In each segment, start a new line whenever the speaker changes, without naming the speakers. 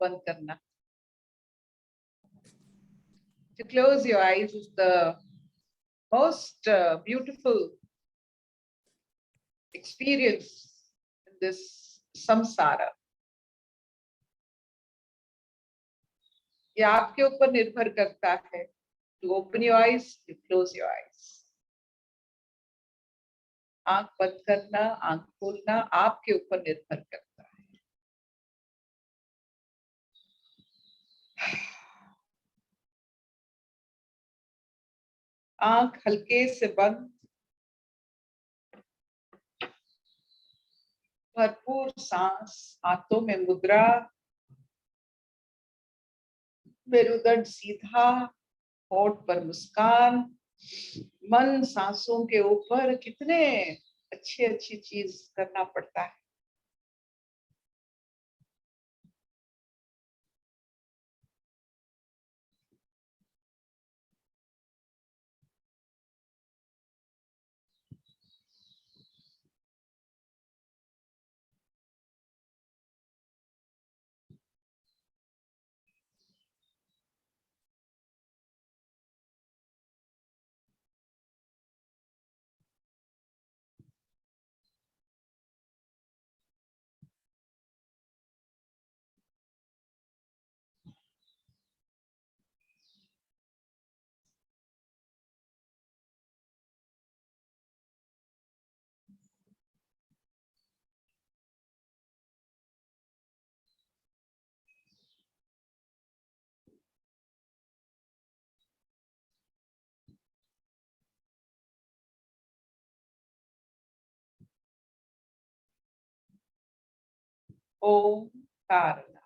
बंद करना. To close your eyes is the most beautiful experience in this samsara. ये आपके ऊपर निर्भर करता है. To open your eyes, you close your eyes. आंख बंद करना, आंख खोलना आपके ऊपर निर्भर करता है. आंख हल्के से बंद, भरपूर सांस, हाथों में मुद्रा, मेरुदंड सीधा, होठ पर मुस्कान. मन सांसों के ऊपर कितने अच्छी चीज करना पड़ता है. ओम कारना.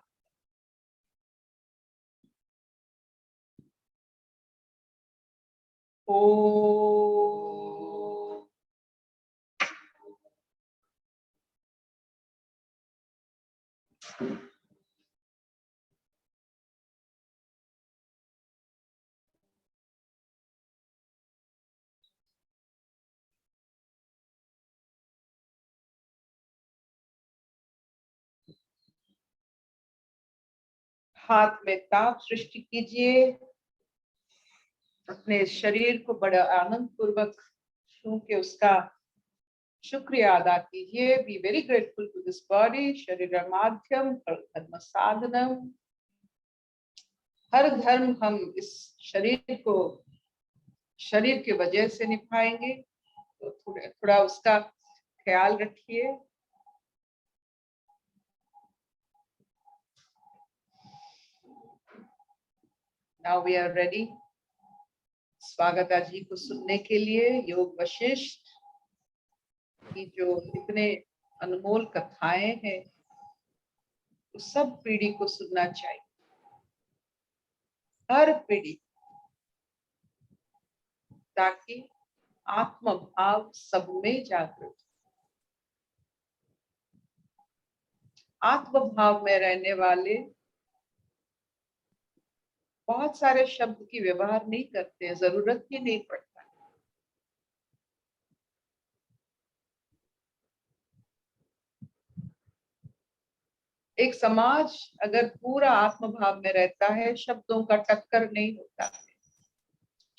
ओम. हाथ में ताप सृष्टि कीजिए. अपने शरीर को बड़ा आनंद पूर्वक छू के उसका शुक्रिया अदा कीजिए. Be very grateful to this body. शरीर माध्यम धर्म साधनम. हर धर्म हम इस शरीर को शरीर की वजह से निभाएंगे, तो थोड़ा उसका ख्याल रखिए. Now we are ready. स्वागता जी को सुनने के लिए योग वशिष्ठ की जो इतने अनमोल कथाएं हैं, उस सब पीढ़ी को सुनना चाहिए. हर पीढ़ी, ताकि आत्म भाव सब में जागृत. आत्म भाव में रहने वाले बहुत सारे शब्द की व्यवहार नहीं करते, जरूरत ही नहीं पड़ता. एक समाज अगर पूरा आत्म भाव में रहता है, शब्दों का टक्कर नहीं होता है,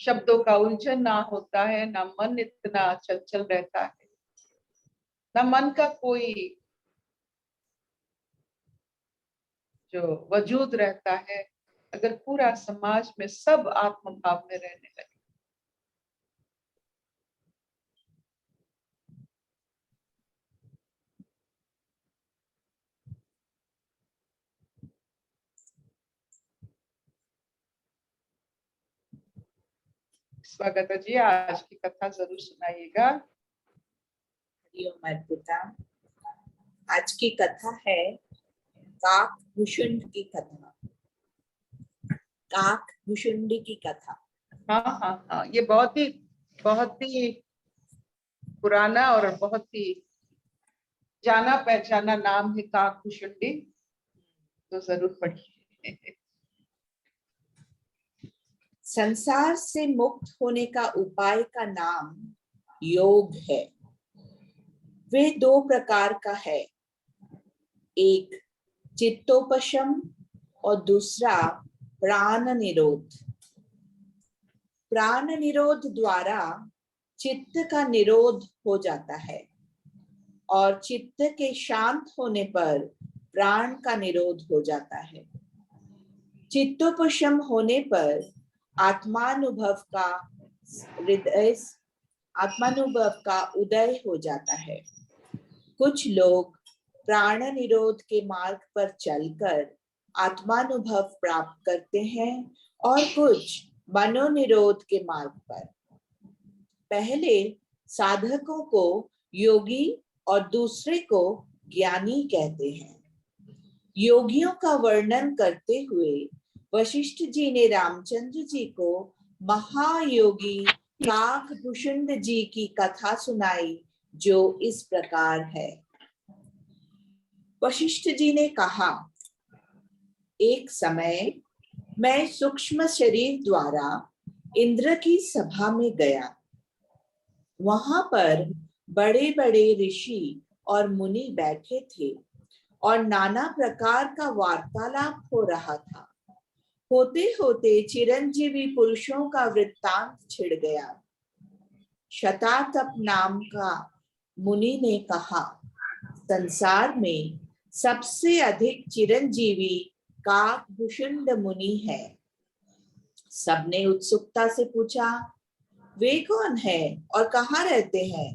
शब्दों का उलझन ना होता है, ना मन इतना चंचल रहता है, ना मन का कोई जो वजूद रहता है. अगर पूरा समाज में सब आत्म भाव में रहने लगे. स्वागत जी, आज की कथा जरूर सुनाइएगा.
हरिओम अर्पिता. आज की कथा है काकभूषुंड की कथा. काकभूषुंडी की कथा.
हाँ, ये बहुत ही पुराना और बहुत ही जाना पहचाना नाम है काकभूषुंडी, तो जरूर पढ़िए.
संसार से मुक्त होने का उपाय का नाम योग है. वे दो प्रकार का है. एक चित्तोपशम और दूसरा प्राण निरोध। प्राण निरोध द्वारा चित्त का निरोध हो जाता है और चित्त के शांत होने पर प्राण का निरोध हो जाता है। चित्तोपशम होने पर आत्मानुभव का उदय हो जाता है। कुछ लोग प्राण निरोध के मार्ग पर चलकर आत्मानुभव प्राप्त करते हैं और कुछ मनोनिरोध के मार्ग पर। पहले साधकों को योगी और दूसरे को ज्ञानी कहते हैं। योगियों का वर्णन करते हुए वशिष्ठ जी ने रामचंद्र जी को महायोगी काकभूषुंड जी की कथा सुनाई, जो इस प्रकार है। वशिष्ठ जी ने कहा, एक समय मैं सूक्ष्म शरीर द्वारा इंद्र की सभा में गया। वहां पर बड़े बड़े ऋषि और मुनि बैठे थे और नाना प्रकार का वार्तालाप हो रहा था। होते होते चिरंजीवी पुरुषों का वृत्तांत छिड़ गया। शतातप नाम का मुनि ने कहा, संसार में सबसे अधिक चिरंजीवी काकभूषुंड मुनि है। सबने उत्सुकता से पूछा, वे कौन है और कहाँ रहते हैं?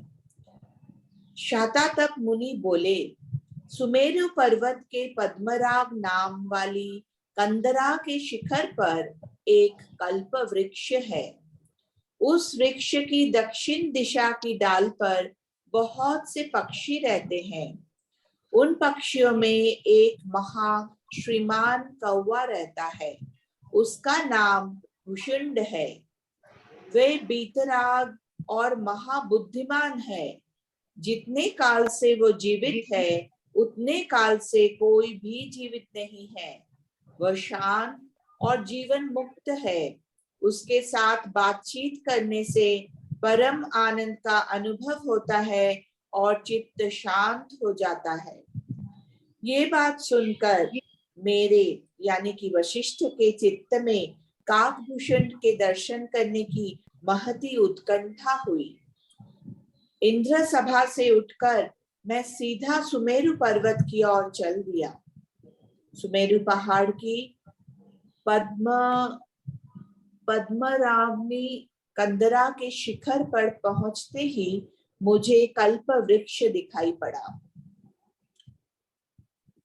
शतातप मुनि बोले, सुमेरु पर्वत के पद्मराग नाम वाली कंदरा के शिखर पर एक कल्प वृक्ष है। उस वृक्ष की दक्षिण दिशा की डाल पर बहुत से पक्षी रहते हैं। उन पक्षियों में एक महा श्रीमान कौवा रहता है। उसका नाम भूषुंड है। वे बीतराग और महाबुद्धिमान है। जितने काल से वो जीवित है, उतने काल से कोई भी जीवित नहीं है। वह शांत और जीवन मुक्त है। उसके साथ बातचीत करने से परम आनंद का अनुभव होता है और चित्त शांत हो जाता है। ये बात सुनकर मेरे यानी कि वशिष्ठ के चित्त में काकभूषुंड के दर्शन करने की महती उत्कंठा हुई। इंद्र सभा से उठकर मैं सीधा सुमेरु पर्वत की ओर चल दिया। सुमेरु पहाड़ की पद्मरागनी कंदरा के शिखर पर पहुंचते ही मुझे कल्प वृक्ष दिखाई पड़ा।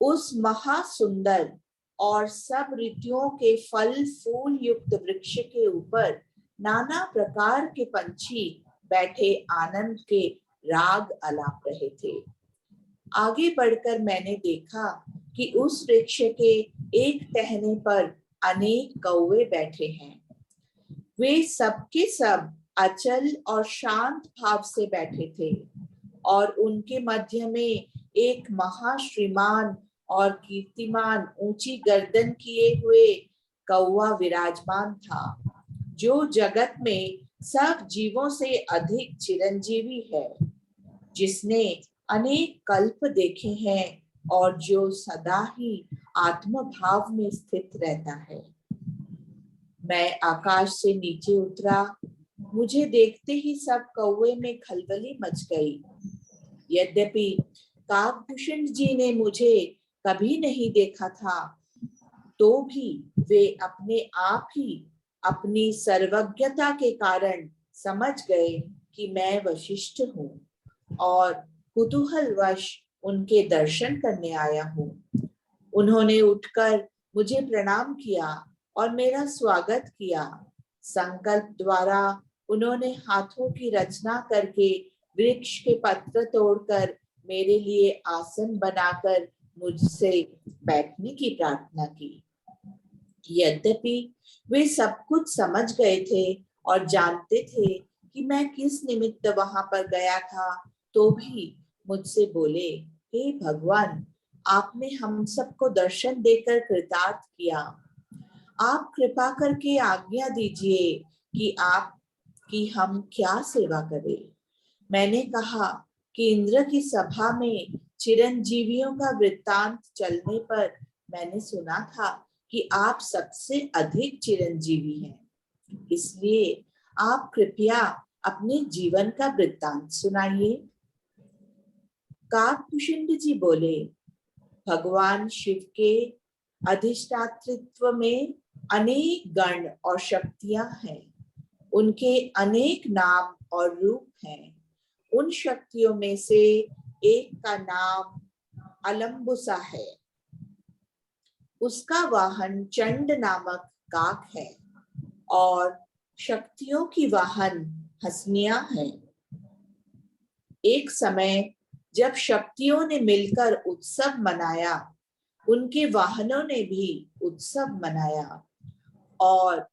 उस महासुंदर और सब ऋतुओं के फल फूल युक्त वृक्ष के ऊपर नाना प्रकार के पंछी बैठे आनंद के राग आलाप रहे थे। आगे बढ़कर मैंने देखा कि उस वृक्ष के एक टहने पर अनेक कौवे बैठे हैं। वे सबके सब अचल और शांत भाव से बैठे थे और उनके मध्य में एक महाश्रीमान और कीर्तिमान ऊंची गर्दन किए हुए कौवा विराजमान था, जो जगत में सब जीवों से अधिक चिरंजीवी है, जिसने अनेक कल्प देखे हैं और जो सदा ही आत्म भाव में स्थित रहता है। मैं आकाश से नीचे उतरा। मुझे देखते ही सब कौवे में खलबली मच गई। यद्यपि काकभूषुंड जी ने मुझे कभी नहीं देखा था, तो भी वे अपने आप ही अपनी सर्वज्ञता के कारण समझ गए कि मैं वशिष्ठ हूँ और कुतूहलवश उनके दर्शन करने आया हूँ। उन्होंने उठकर मुझे प्रणाम किया और मेरा स्वागत किया। संकल्प द्वारा उन्होंने हाथों की रचना करके वृक्ष के पत्र तोड़कर मेरे लिए आसन बनाकर मुझसे बैठने की प्रार्थना की। यद्यपि वे सब कुछ समझ गए थे और जानते थे कि मैं किस निमित्त वहां पर गया था, तो भी मुझसे बोले, हे भगवान, आपने हम सबको दर्शन देकर कृतार्थ किया। आप कृपा करके आज्ञा दीजिए कि हम क्या सेवा करें। मैंने कहा कि इंद्र की सभा में चिरंजीवियों का वृत्तांत चलने पर मैंने सुना था कि आप सबसे अधिक चिरंजीवी हैं, इसलिए आप कृपया अपने जीवन का वृत्तांत सुनाइए। काकभूषुंड जी बोले, भगवान शिव के अधिष्ठातृत्व में अनेक गण और शक्तियां हैं। उनके अनेक नाम और रूप हैं। उन शक्तियों में से एक का नाम अलम्बुसा है। उसका वाहन चंड नामक काक है और शक्तियों की वाहन हंसनियां हैं। एक समय जब शक्तियों ने मिलकर उत्सव मनाया, उनके वाहनों ने भी उत्सव मनाया और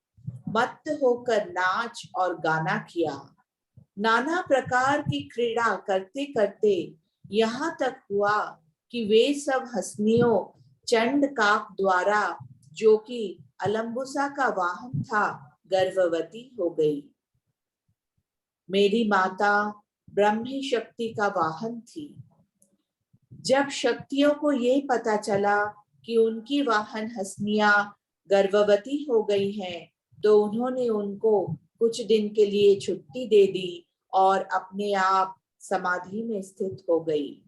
मत्त होकर नाच और गाना किया। नाना प्रकार की क्रीड़ा करते करते यहाँ तक हुआ कि वे सब हंसनियों चंड काक द्वारा, जो कि अलम्बुसा का वाहन था, गर्भवती हो गई। मेरी माता ब्रह्मी शक्ति का वाहन थी। जब शक्तियों को ये पता चला कि उनकी वाहन हंसनियां गर्भवती हो गई हैं, तो उन्होंने उनको कुछ दिन के लिए छुट्टी दे दी और अपने आप समाधि में स्थित हो गई।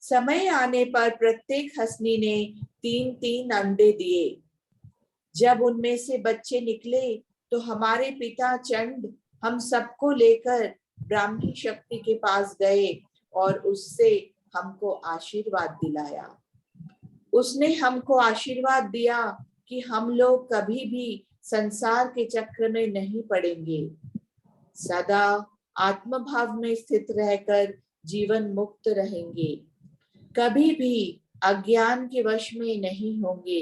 समय आने पर प्रत्येक हंसनी ने 3-3 अंडे दिए। जब उनमें से बच्चे निकले तो हमारे पिता चंड हम सबको लेकर ब्राह्मी शक्ति के पास गए और उससे हमको आशीर्वाद दिलाया। उसने हमको आशीर्वाद दिया कि हम लोग कभी भी संसार के चक्र में नहीं पड़ेंगे, सदा आत्मभाव में स्थित रहकर जीवन मुक्त रहेंगे, कभी भी अज्ञान के वश में नहीं होंगे।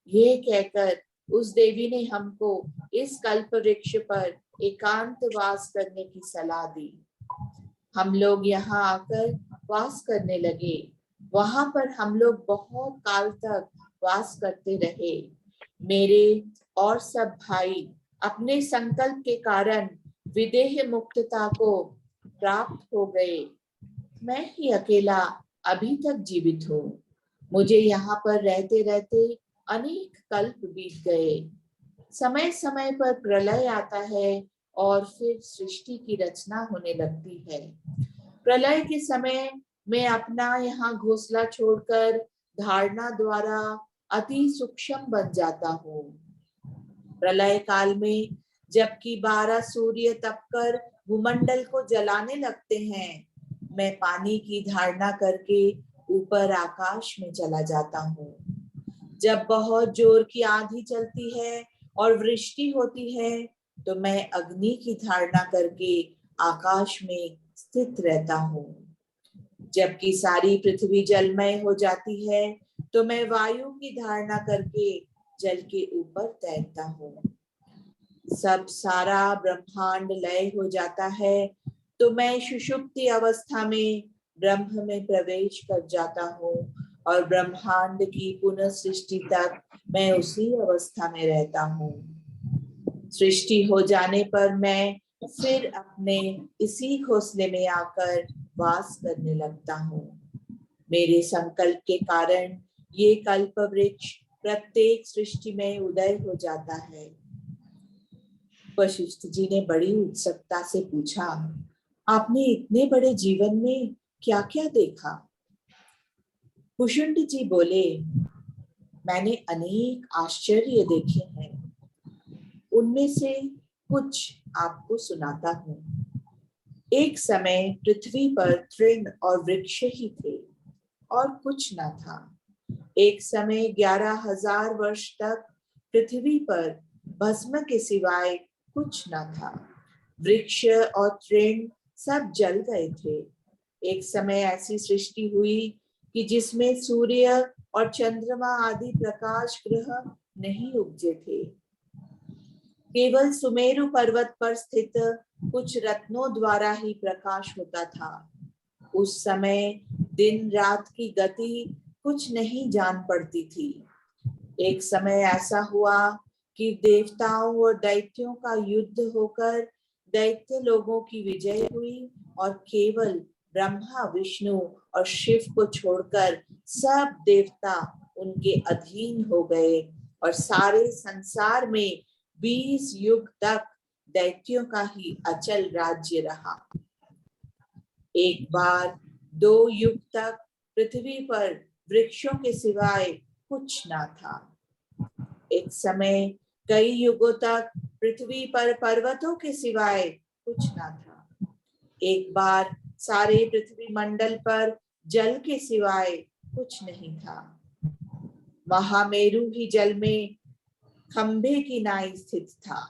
ये कहकर उस देवी ने हमको इस कल्प वृक्ष पर एकांतवास करने की सलाह दी। हम लोग यहाँ आकर वास करने लगे। वहां पर हम लोग बहुत काल तक वास करते रहे। मेरे और सब भाई अपने संकल्प के कारण विदेह मुक्तता को प्राप्त हो गए। मैं ही अकेला अभी तक जीवित हूँ। मुझे यहाँ पर रहते रहते अनेक कल्प बीत गए। समय समय पर प्रलय आता है और फिर सृष्टि की रचना होने लगती है। प्रलय के समय मैं अपना यहाँ घोंसला छोड़कर धारणा द्वारा अति सूक्ष्म बन जाता हूँ। प्रलय काल में जबकि 12 सूर्य तपकर भूमंडल को जलाने लगते हैं, मैं पानी की धारणा करके ऊपर आकाश में चला जाता हूँ। जब बहुत जोर की आंधी चलती है और वृष्टि होती है, तो मैं अग्नि की धारणा करके आकाश में स्थित रहता हूँ। जबकि सारी पृथ्वी जलमय हो जाती है, तो मैं वायु की धारणा करके जल के ऊपर तैरता हूँ। सब सारा ब्रह्मांड लय हो जाता है, तो मैं सुषुप्ति अवस्था में ब्रह्म में प्रवेश कर जाता हूँ और ब्रह्मांड की पुनः सृष्टि तक मैं उसी अवस्था में रहता हूँ। सृष्टि हो जाने पर मैं फिर अपने इसी घोंसले में आकर वास करने लगता हूँ। मेरे संकल्प के कारण ये कल्प वृक्ष प्रत्येक सृष्टि में उदय हो जाता है। वशिष्ठ जी ने बड़ी उत्सुकता से पूछा, आपने इतने बड़े जीवन में क्या क्या देखा? भूषुंड जी बोले, मैंने अनेक आश्चर्य देखे हैं। उनमें से कुछ आपको सुनाता हूँ। एक समय पृथ्वी पर तृण और वृक्ष ही थे और कुछ न था। एक समय 11,000 वर्ष तक पृथ्वी पर भस्म के सिवाय कुछ न था। वृक्ष और तृण सब जल गए थे। एक समय ऐसी सृष्टि हुई कि जिसमें सूर्य और चंद्रमा आदि प्रकाश ग्रह नहीं उपजे थे। केवल सुमेरु पर्वत पर स्थित कुछ रत्नों द्वारा ही प्रकाश होता था। उस समय दिन रात की गति कुछ नहीं जान पड़ती थी। एक समय ऐसा हुआ कि देवताओं और दैत्यों का युद्ध होकर दैत्य लोगों की विजय हुई और केवल ब्रह्मा, विष्णु और शिव को छोड़कर सब देवता उनके अधीन हो गए और सारे संसार में 20 युग तक दैत्यों का ही अचल राज्य रहा। एक बार 2 युग तक पृथ्वी पर वृक्षों के सिवाय कुछ ना था। एक समय कई युगों तक पृथ्वी पर पर्वतों के सिवाय कुछ ना था। एक बार सारे पृथ्वी मंडल पर जल के सिवाय कुछ नहीं था। महामेरु ही जल में खंभे की नाई स्थित था।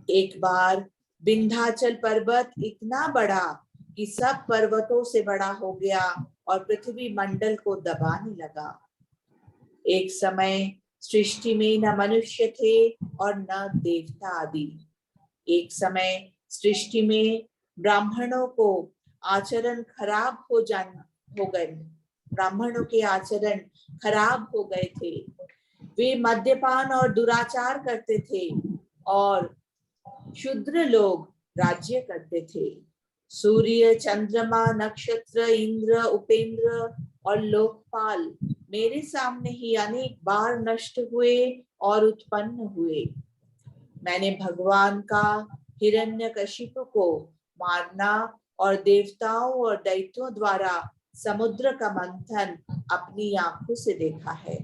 एक बार विंध्याचल पर्वत इतना बड़ा कि सब पर्वतों से बड़ा हो गया और पृथ्वी मंडल को दबाने लगा। एक समय सृष्टि में न मनुष्य थे और न देवता आदि। एक समय सृष्टि में ब्राह्मणों को आचरण खराब हो गए। ब्राह्मणों के आचरण खराब हो गए थे। वे मद्यपान और दुराचार करते थे और शूद्र लोग राज्य करते थे। सूर्य, चंद्रमा, नक्षत्र, इंद्र, उपेंद्र और लोकपाल मेरे सामने ही अनेक बार नष्ट हुए और उत्पन्न हुए। मैंने भगवान का हिरण्यकशिपु को मारना और देवताओं और दैत्यों द्वारा समुद्र का मंथन अपनी आंखों से देखा है।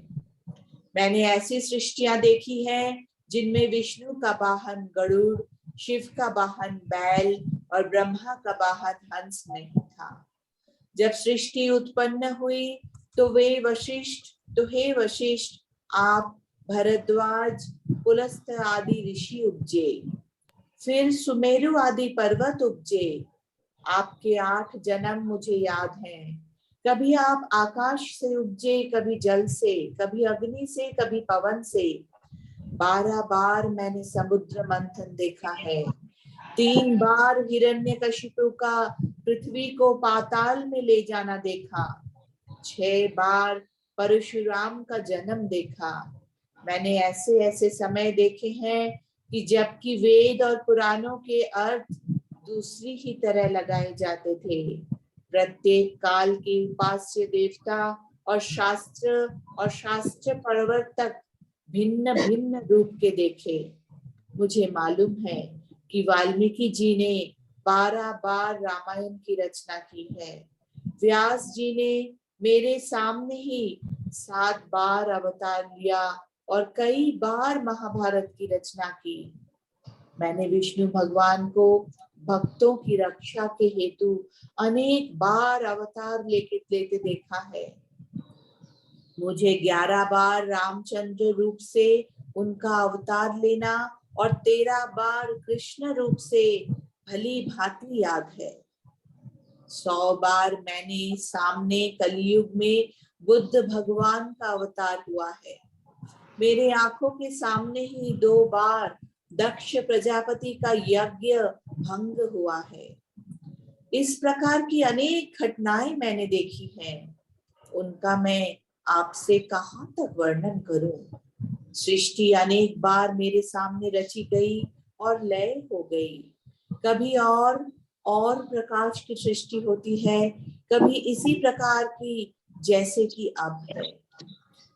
मैंने ऐसी सृष्टियां देखी हैं जिनमें विष्णु का वाहन गरुड़, शिव का वाहन बैल और ब्रह्मा का वाहन हंस नहीं था। जब सृष्टि उत्पन्न हुई तो हे वशिष्ठ, आप, भरद्वाज, पुलस्त्य आदि ऋषि उपजे। फिर सुमेरु आदि पर्वत उपजे। आपके 8 जन्म मुझे याद हैं। कभी आप आकाश से उपजे, कभी जल से, कभी अग्नि से, कभी पवन से। 12 बार मैंने समुद्र मंथन देखा है। 3 बार हिरण्यकशिपु का पृथ्वी को पाताल में ले जाना देखा। 6 बार परशुराम का जन्म देखा। मैंने ऐसे ऐसे समय देखे हैं कि जबकि वेद और पुराणों के अर्थ दूसरी ही तरह लगाए जाते थे। प्रत्येक काल के उपास्य देवता और शास्त्र प्रवर्तक भिन्न भिन्न रूप के देखे। मुझे मालूम है कि वाल्मीकि जी ने 12 बार रामायण की रचना की है। व्यास जी ने मेरे सामने ही 7 बार अवतार लिया और कई बार महाभारत की रचना की। मैंने विष्णु भगवान को भक्तों की रक्षा के हेतु अनेक बार अवतार लेते देखा है। मुझे 11 बार रामचंद्र रूप से उनका अवतार लेना और 13 बार कृष्ण रूप से भली भांति याद है। 100 बार मैंने सामने कलयुग में बुद्ध भगवान का अवतार हुआ है। मेरे आंखों के सामने ही 2 बार दक्ष प्रजापति का यज्ञ भंग हुआ है। इस प्रकार की अनेक घटनाएं मैंने देखी हैं। उनका मैं आपसे कहां तक वर्णन करूं। सृष्टि अनेक बार मेरे सामने रची गई और लय हो गई। कभी और प्रकाश की सृष्टि होती है, कभी इसी प्रकार की जैसे कि अब है,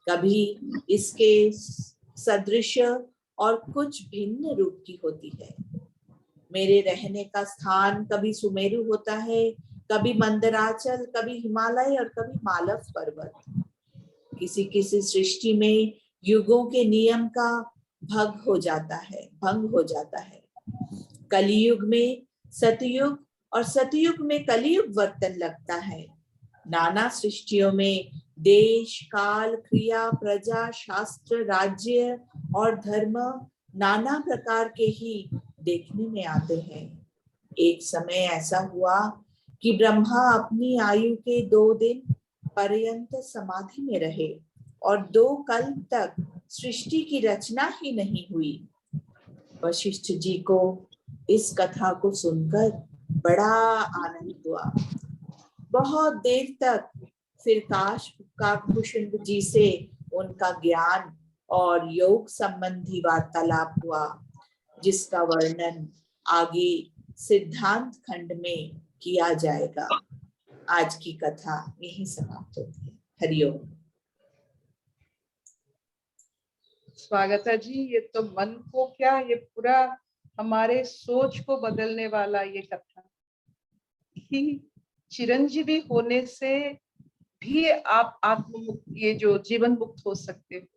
कभी इसके सदृश और कुछ भिन्न रूप की होती है। मेरे रहने का स्थान कभी सुमेरु होता है, कभी मंदराचल, कभी हिमालय और कभी मालव पर्वत। किसी किसी सृष्टि में युगों के नियम का भंग हो जाता है। कलियुग में सतयुग और सतयुग में कलियुग वर्तन लगता है। नाना सृष्टियों में देश, काल, क्रिया, प्रजा, शास्त्र, राज्य और धर्म नाना प्रकार के ही देखने में आते हैं। एक समय ऐसा हुआ कि ब्रह्मा अपनी आयु के 2 दिन पर्यंत समाधि में रहे और 2 कल्प तक सृष्टि की रचना ही नहीं हुई। वशिष्ठ जी को इस कथा को सुनकर बड़ा आनंद हुआ। बहुत देर तक फिर काकभूषण जी से उनका ज्ञान और योग संबंधी वार्तालाप हुआ, जिसका वर्णन आगे सिद्धांत खंड में किया जाएगा। आज की कथा यही समाप्त होती है। हरिओम।
स्वागत है जी। ये तो मन को क्या, ये पूरा हमारे सोच को बदलने वाला ये कथा कि चिरंजीवी होने से भी आप आत्ममुक्त, ये जो जीवन मुक्त हो सकते हो।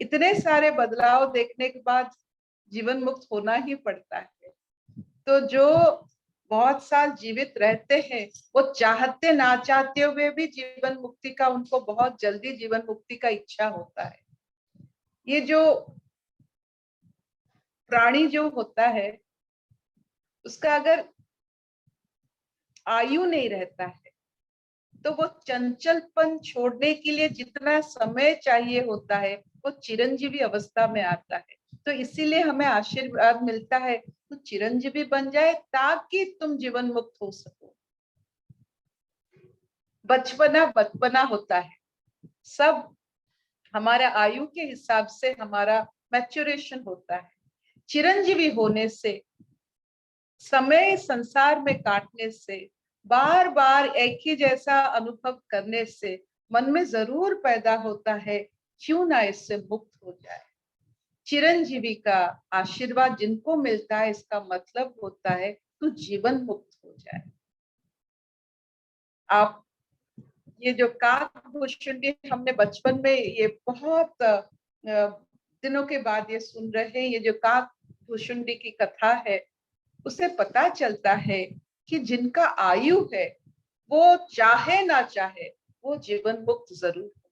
इतने सारे बदलाव देखने के बाद जीवन मुक्त होना ही पड़ता है। तो जो बहुत साल जीवित रहते हैं वो चाहते ना चाहते हुए भी जीवन मुक्ति का, उनको बहुत जल्दी जीवन मुक्ति का इच्छा होता है। ये जो प्राणी जो होता है उसका अगर आयु नहीं रहता है तो वो चंचलपन छोड़ने के लिए जितना समय चाहिए होता है वो चिरंजीवी अवस्था में आता है। तो इसीलिए हमें आशीर्वाद मिलता है तो चिरंजीवी बन जाए ताकि तुम जीवन मुक्त हो सको। बचपना बचपना होता है, सब हमारा आयु के हिसाब से हमारा मैच्योरेशन होता है। चिरंजीवी होने से, समय संसार में काटने से, बार बार एक ही जैसा अनुभव करने से मन में जरूर पैदा होता है क्यों ना इससे मुक्त हो जाए। चिरंजीवी का आशीर्वाद जिनको मिलता है इसका मतलब होता है तो जीवन मुक्त हो जाए। आप ये जो काकभूषुंडी हमने बचपन में ये बहुत दिनों के बाद ये सुन रहे हैं, ये जो काकभूषुंडी की कथा है उसे पता चलता है कि जिनका आयु है वो चाहे ना चाहे वो जीवन मुक्त जरूर हो।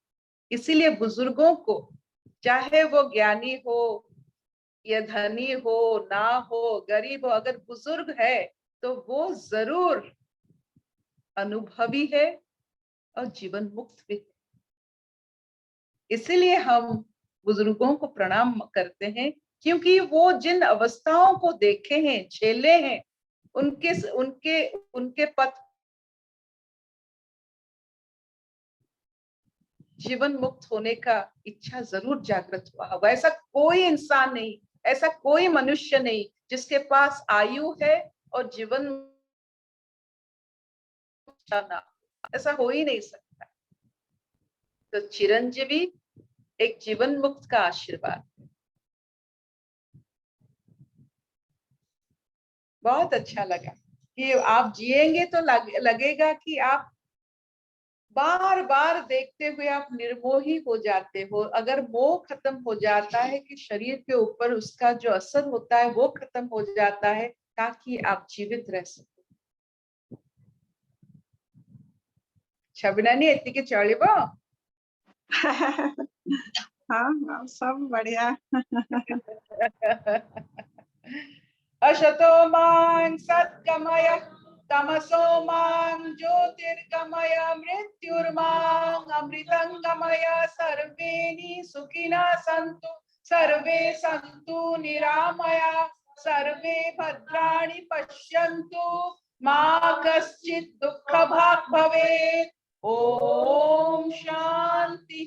इसीलिए बुजुर्गों को, चाहे वो ज्ञानी हो या धनी हो ना हो, गरीब हो, अगर बुजुर्ग है तो वो जरूर अनुभवी है और जीवन मुक्त भी है। इसीलिए हम बुजुर्गों को प्रणाम करते हैं क्योंकि वो जिन अवस्थाओं को देखे हैं, झेले हैं, उनके उनके उनके पथ जीवन मुक्त होने का इच्छा जरूर जागृत हुआ होगा। ऐसा कोई इंसान नहीं, ऐसा कोई मनुष्य नहीं जिसके पास आयु है और जीवन ना, ऐसा हो ही नहीं सकता। तो चिरंजीवी एक जीवन मुक्त का आशीर्वाद। बहुत अच्छा लगा कि आप जिएंगे तो लगेगा कि आप बार बार देखते हुए आप निर्मोही हो जाते हो। अगर मोह खत्म हो जाता है कि शरीर के ऊपर उसका जो असर होता है वो खत्म हो जाता है ताकि आप जीवित रह सको। छबिनानी एतिके चलिबो?
हाँ हाँ सब बढ़िया।
अशतो मां सत्कमय तमसो मां ज्योतिर्गमय मृत्युर्मां अमृतंगमय। सर्वे सुखिनः सन्तु सर्वे सन्तु निरामया सर्वे भद्राणि पश्यन्तु मा कश्चित् दुःखभाग् भवेत्। ओम शांति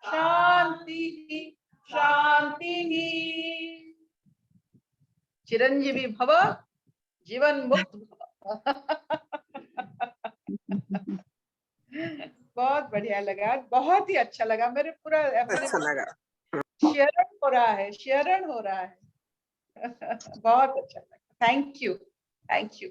शांति शांति। चिरंजीवी भव, जीवन मुक्त भव। बहुत बढ़िया लगा, बहुत ही अच्छा लगा। मेरे पूरा
अच्छा लगा।
शेयरन हो रहा है, शेयरन हो रहा है। बहुत अच्छा लगा। Thank you, thank you.